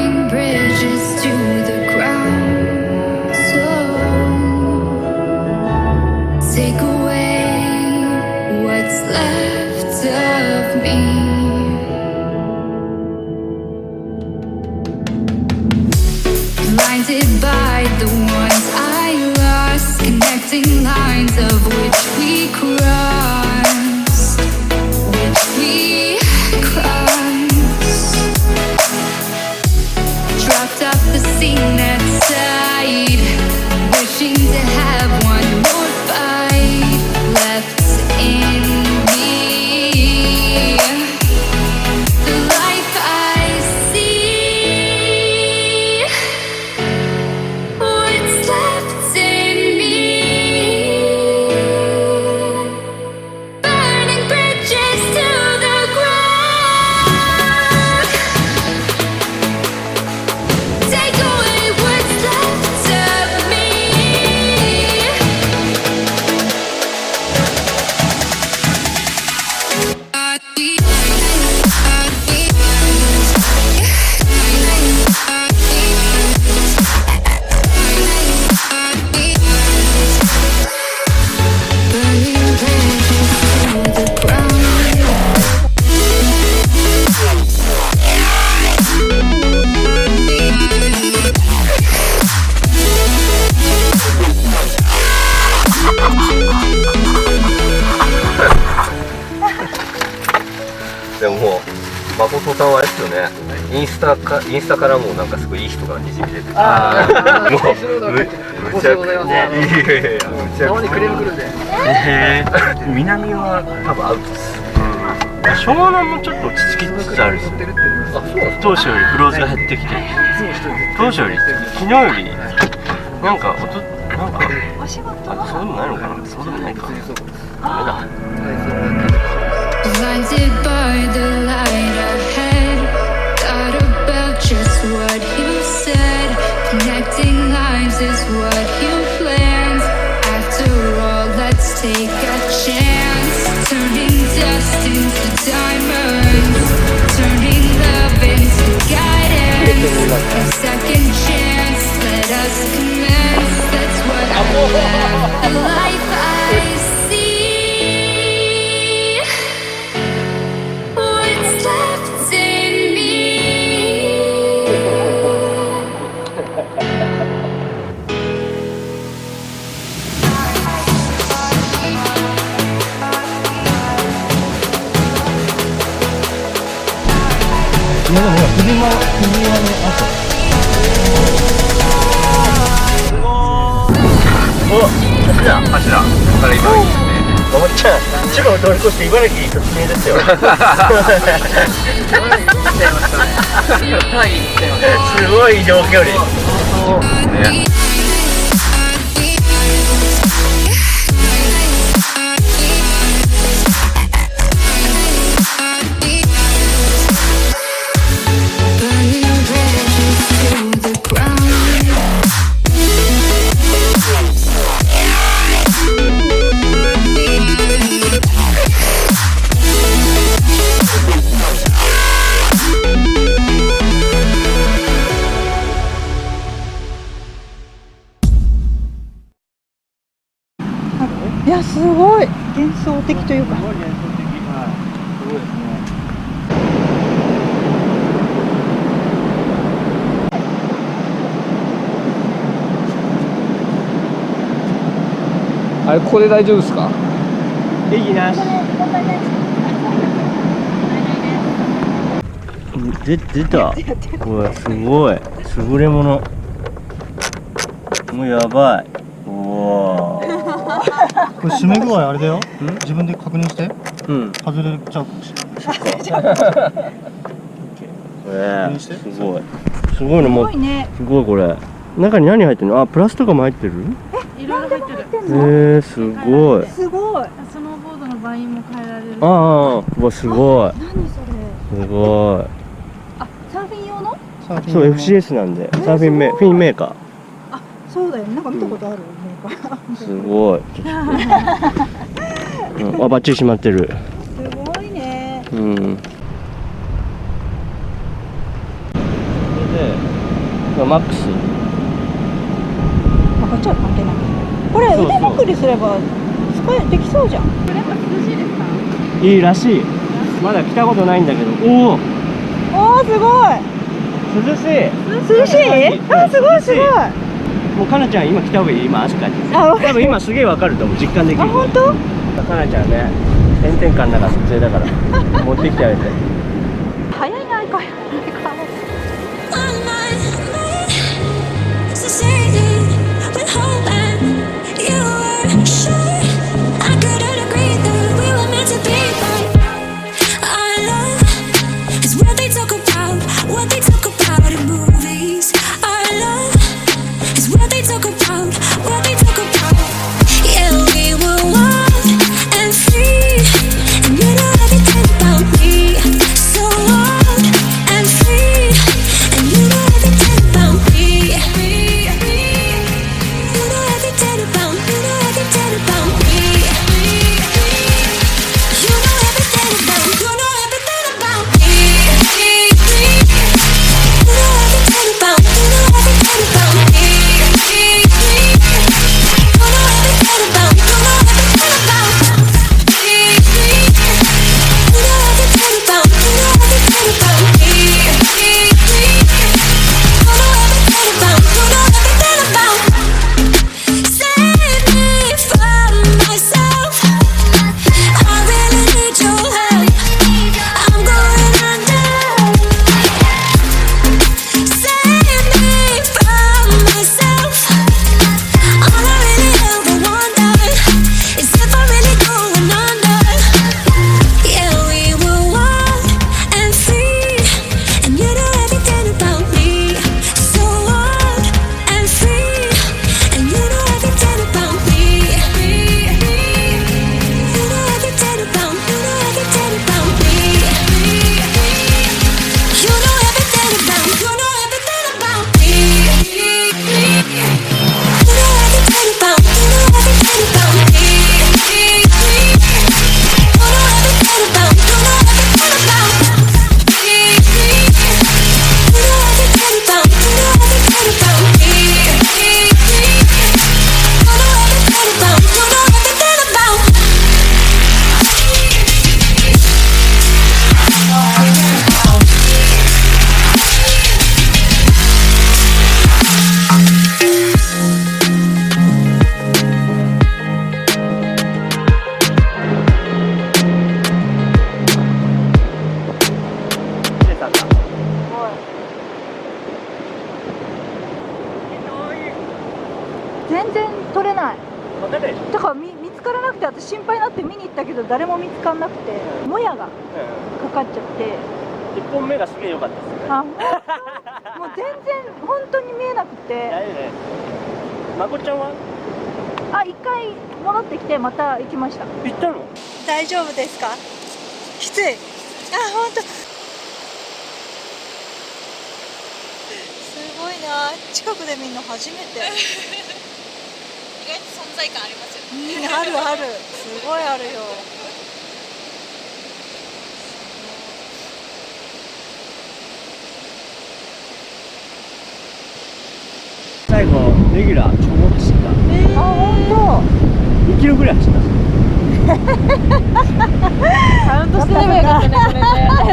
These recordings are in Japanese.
burning bridges to the ground. So take away what's left of me. Blinded by the ones I lost, connecting lines of which we crossed, which we crossed. Dropped off the scene at sight, wishing to have one more fight left in me. The life I see, what's left in me. Burning bridges to the ground. Take away what's left of me. Burning bridges to the ground. でももう誠さんはあれですよね、インスタからもなんかすごいいい人がにじみ出てて、もうむちゃくちゃ、いやむちゃくちゃクレーム来るんで、南は多分アウトです。湘南もちょっと落ち着きつつあるし、当初よりクローズが減ってきて、当初より昨日よりなんかあ、そうでもないのかな、そうでもないか、ダメだ。Blinded by the light ahead, thought about just what you said. Connecting lives is what you planned. After all, let's take a chance. Turning dust into diamonds, turning love into guidance. A second chance, let us commence. That's what I love. The life I see, what's left in me. いやでもほら首輪の後。お、柱から今いいですね。おもちゃん、千葉を通り越して茨城に突入ですよ。すごい移動距離。ね。Burning bridges to the ground. いやすごい幻想的というか。あれここで大丈夫ですか？いいな。出た。これすごい優れもの。もうやばい。おお。これ締め具合あれだよ。自分で確認して。うん。外れちゃうかもしれない。すごい。すごいのもう。すごいこれ。中に何入ってるの？あ、プラスとかも入ってる？いろいろ入ってる。すごい。すごい。スノーボードのバインも変えられる。ああ、うわすごい。何それ。すごい。あ、サーフィン用の？そう FCS なんで、サーフィンフィンメーカー。あ、そうだよね。なんか見たことあるメーカー。すごい。あ、バッチリ閉まってる。すごいね。うん。それでマックス。あ、こっちは関係ない。これ腕まくりすればできそうじゃん。やっぱ涼しいですか？いいらしい。まだ来たことないんだけど。おお。おー、すごい。涼しい。涼しい？あ、すごいすごい。もうかなちゃん今来た方がいい。今汗かいてる。あ、多分今すげえわかると思う。実感できる。あ、本当？かなちゃんね、炎天下の中撮影だから持ってきてあげて。早いな、これ。全然取れない。だから見つからなくて、私心配になって見に行ったけど誰も見つからなくて、もやがかかっちゃって。1本目がすげえ良かったですね。あ、もう全然本当に見えなくて。まこちゃんは？あ、1回戻ってきてまた行きました。行ったの？大丈夫ですか？きつい。あ、本当。すごいな。近くで見るの初めて。意外と存在感ありますよね。あるある。すごいあるよ。最後レギュラーちょぼっと走った。あ、本当。2キロぐらい走ったんですよ。カウントしてればよかったね、これ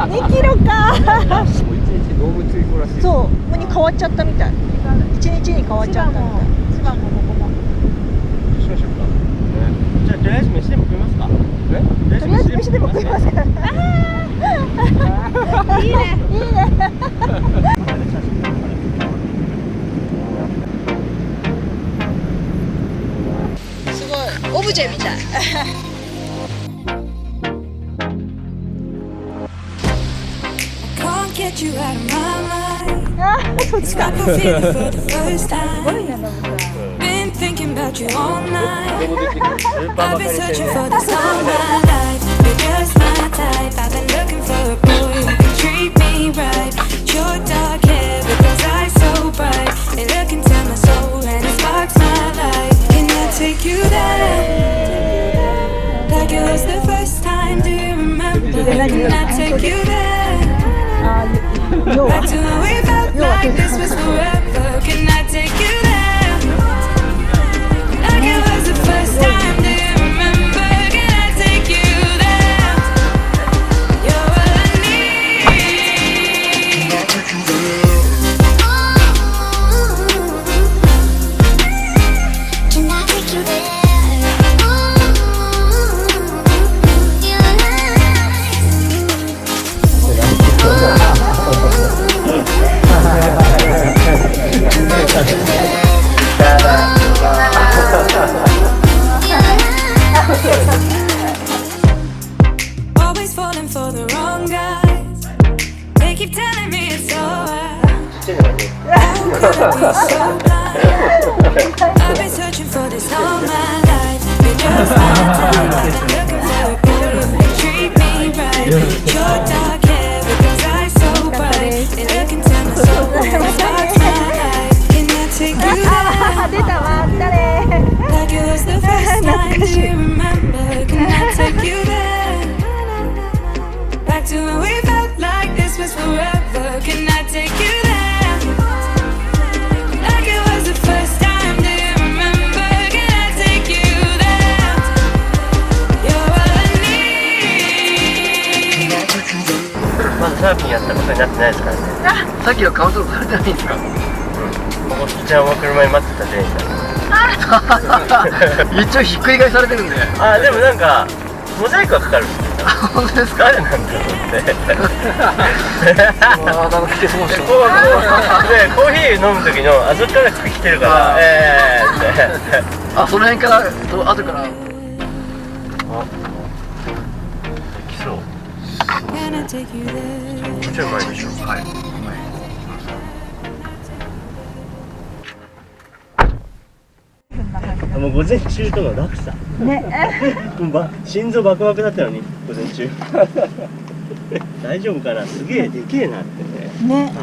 で。2キロか。1日動物行こうらしい。そう、に変わっちゃったみたい。1日に変わっちゃったみたい。千葉もここも。しましょうか。じゃあとりあえず飯でも食いますか。とりあえず飯でも食いますから。いいね、いいね。すごいオブジェみたい。あ、そっちか。すごいな、ノブさん。Been thinking about you all night. I've been searching for this all my life. You're just my type. I've been looking for a boy who can treat me right. Your dark hair, but those eyes so bright. They look into my soul and it sparks my life. Can I take you there? Like it was the first time. Do you remember? Can I take you there? Back to when we felt like I've been searching for this all my life. Been just looking for a girl who can treat me right. Your dark hair, but those eyes so bright. They look into my soul, sparks my life. Can I take you there? 出たわ、誰 Like it was the first time you remember. Can I take you there? Back to when we felt like this was forever. Can I take you there? Like it was the first time. Do you remember? Can I take you there? You're all I need. まだサーフィンやったことになってないですからね。さっきはカウントされてないんですか？おっちゃんは車に待ってた全員だ。一応ひっくり返されてるんで。あ、でもなんかモザイクはかかる。本当ですか？誰なんだろうって。なんか来てそうでしでコーヒー飲む時のあそこから来てるからってあ、その辺から後から。あ、できそう。 Can I take you there? もうちょい前でしょ。はい。もう午前中とか楽さ。ね心臓バクバクだったのに午前中。大丈夫かな。すげえでけえなってね。ね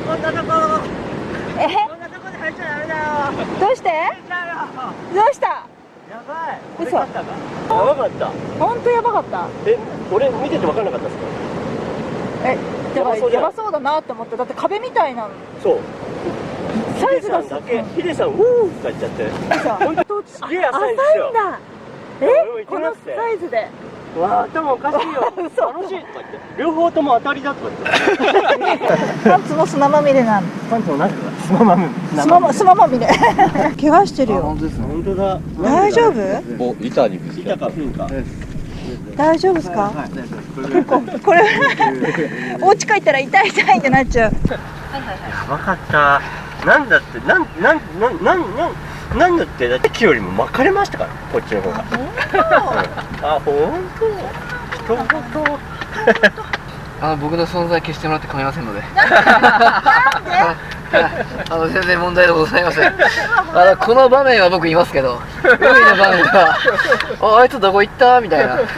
こんなとここんなとこで入っちゃダメだよ。どうしてどうしたやばい。嘘やばかったほんとやばかった。俺見てて分からなかったですか？だからやばそうだなって思った。だって壁みたいなのそうサイズがヒデさんだけ、ヒデさんウォーとか言っちゃって本当すげえ浅いんですよ。浅いんだ。このサイズで。わあ頭おかしいよ楽しいとか言って両方とも当たりだとか言ってパンツも砂まみれなん。パンツもなんか砂まみれ砂まみれ怪我してるよ。本当だ。大丈夫？お、板にぶつ板かフンか大丈夫ですか？結構これお家帰ったら痛いってなっちゃう。やばかった。なんだってなんだってだって木よりも巻かれましたからこっちの方が。あ、本当。人ごと。僕の存在消してもらって構いませんので。全然問題でございません。この場面は僕いますけど、海の場面はあいつどこ行ったみたいな。必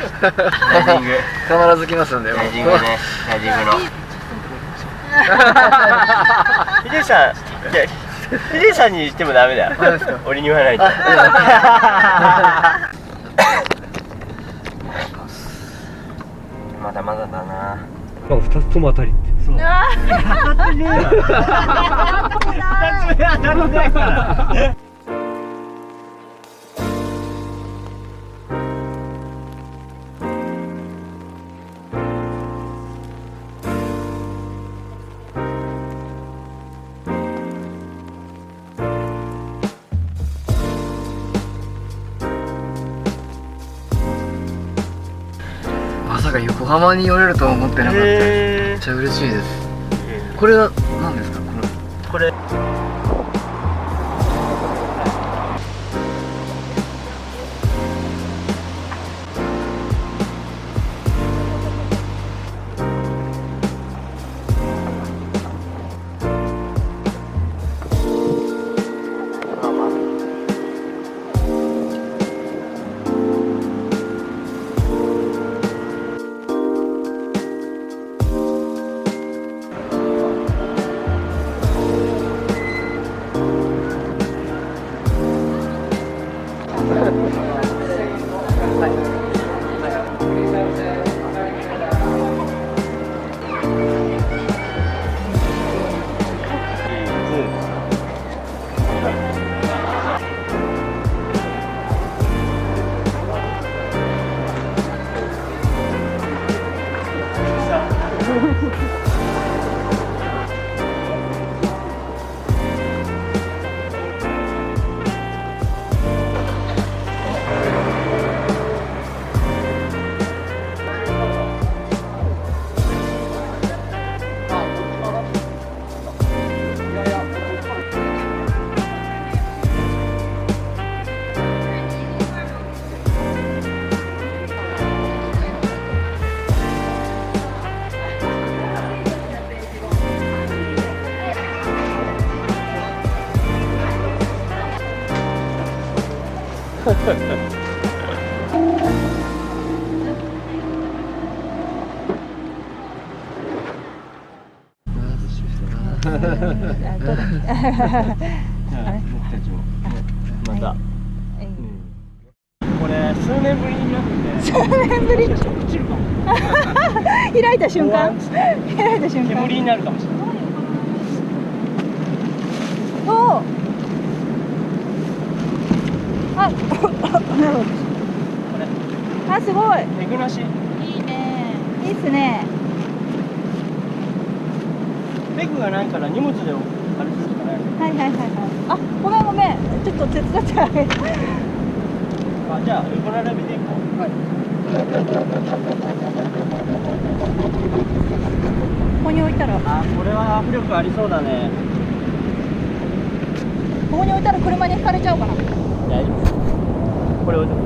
ず来ますんで。ラジングね、ラジングの。ヒデさん、ヒデさんにしてもダメだよ。俺に言わないと。まだまだだな。2つとも当たりって。当たってねえよ。2つ目当たってないから。まさか横浜に寄れるとは思ってなかった。めっちゃ嬉しいです。これは何ですか？これ僕たちもまた、これ数年ぶりになって数年ぶり落ちるかも。開いた瞬間煙になるかもしれない。おーあ、あ、すごいエグなし。いいね。いいっすね。ペグがないから荷物であれするしかない。はいはいはいはい。あ、ごめんごめん。ちょっと手伝ってあげる。あ、じゃあ横並びで行こう。はい。ここに置いたら。あ、これは迫力ありそうだね。ここに置いたら車にひかれちゃうかな。大丈夫。これ置いとく。